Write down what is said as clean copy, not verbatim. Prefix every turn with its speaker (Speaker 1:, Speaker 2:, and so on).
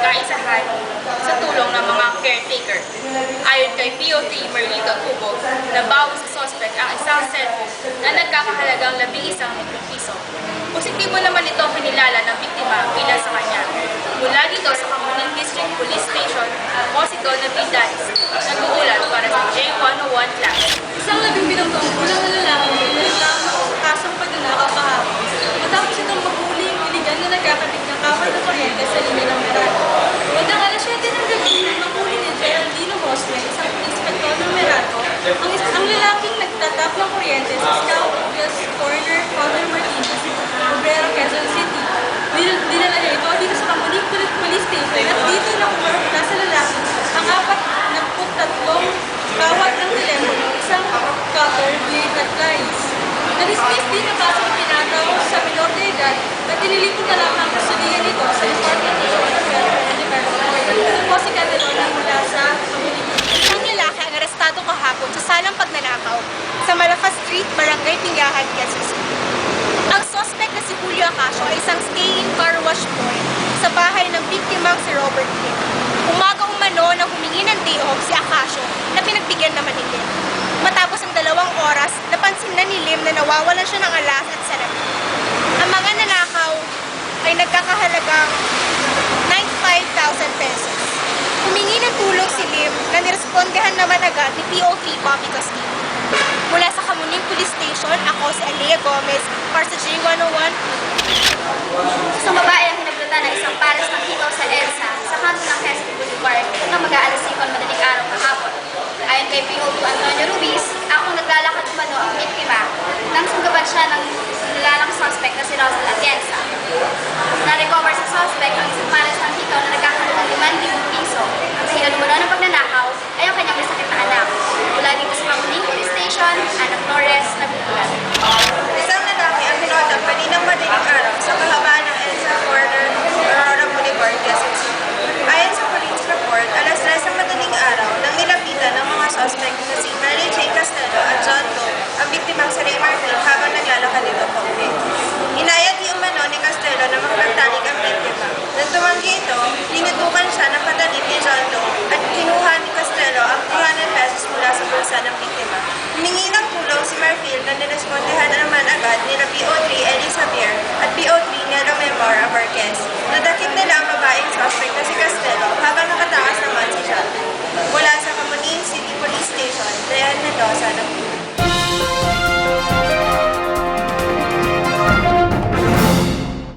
Speaker 1: pagkain sa hari sa tulong ng mga caretaker. Ayon kay PO3 Merlito Tubo, nabawi sa suspect ang isang cellphone na nagkakahalagang 11,000 piso. Positibo naman ito kinilala ng biktima bilang sa kanya. Mula dito sa Kamuning District Police Station, ako si Donna Vidales, nag-uulat para sa J101 Class.
Speaker 2: Isang 17 taong gulang na lalaki na nagtama sa kasong pagnanakaw kahapon matapos itong mahuli ang iligan na nagkakabit ng kawat ng kuryente sa linya ng Meralco. Bandang alas 7 ng gabi nang mahuli ni Geraldino Hosme, isang inspektor ng Meralco, ang lalaking nagtatap ng kuryente sa Scout Villas Corner, Father Martinez, Obrero, Quezon City. Dinala niya ito dito sa Kamuning Police Station at dito nakuha sa lalaki ang 43 kawat ng telepono, isang cutter, blade at pliers. Na-dismiss din ang kasong pinataw sa minor de edad at tinilipot na lamang ang kustodiya nito sa Department of Social Welfare and Development. Ito po si Catalona mula sa Kamuning.
Speaker 3: Isang lalaki ang arestado kahapon sa salang pagnanakaw sa Malacca Street, Barangay Pingahan, Quezon City. Ang suspect na si Julio Acacio ay isang stay-in car wash boy sa bahay ng biktimang si Robert Lim. Umaga umano nang humingi ng day off si Acacio na pinagbigyan naman ni Lim. Matapos ang 2 oras, napansin na ni Lim na nawawalan siya ng alas at salamin. Ang mga nanakaw ay nagkakahalagang 95,000 pesos. Humingi ng tulong si Lim na nirespondehan naman agad ni PO3 Bobby Castillo. Mula sa Kamuning Police Station, ako si Alea Gomez para sa J101.
Speaker 4: Isang babae ang hinaglutan ng isang pares ng hikaw sa EDSA sa kanto ng Quezon Boulevard nang mag-aalas 5 madaling araw kahapon. Ayon kay PO2 Antonio Ruiz, ako naglalakad umano ang biktima nang sunggaban siya ng nilalang suspect na si Rosal Atienza. Na-recover sa suspect ang isang pares ng hikaw na nagkakahalagang 5,000 piso. Ang dahilan umano ng pagnanakaw ay ang kanyang may sakit na anak. Mula dito sa Kamuning Police Station, Anak Torres, nagbubulat.
Speaker 5: Isang lalaki ang pinotap kaninang madaling araw sa kahabaan ng EDSA Corner, Aurora Boulevard, Quezon City. Ayon sa police report, alas 3 ng madaling araw nang nilapitan ng mga suspect na si Mary J. Castello at John Doe, ang biktimang si Raymar Phil habang naglalakad ito pauwi. Inayat di umano ni Castello na makapagtalik ang biktima. Nang tumanggi ito, linutukan siya ng patalim ni John Doe at kinuha ni Castello ang 200 pesos mula sa bulsa ng biktima. Humingi ng tulong si Marfil na nirespondehan naman agad nila PO3 Eli Xavier at PO3 Nero Memora Marquez. Nadakip nila ang babaeng suspect na si Castello habang nakatakas naman si John Doe. Mula sa Kamuning City Police Station, Dayan Mendoza,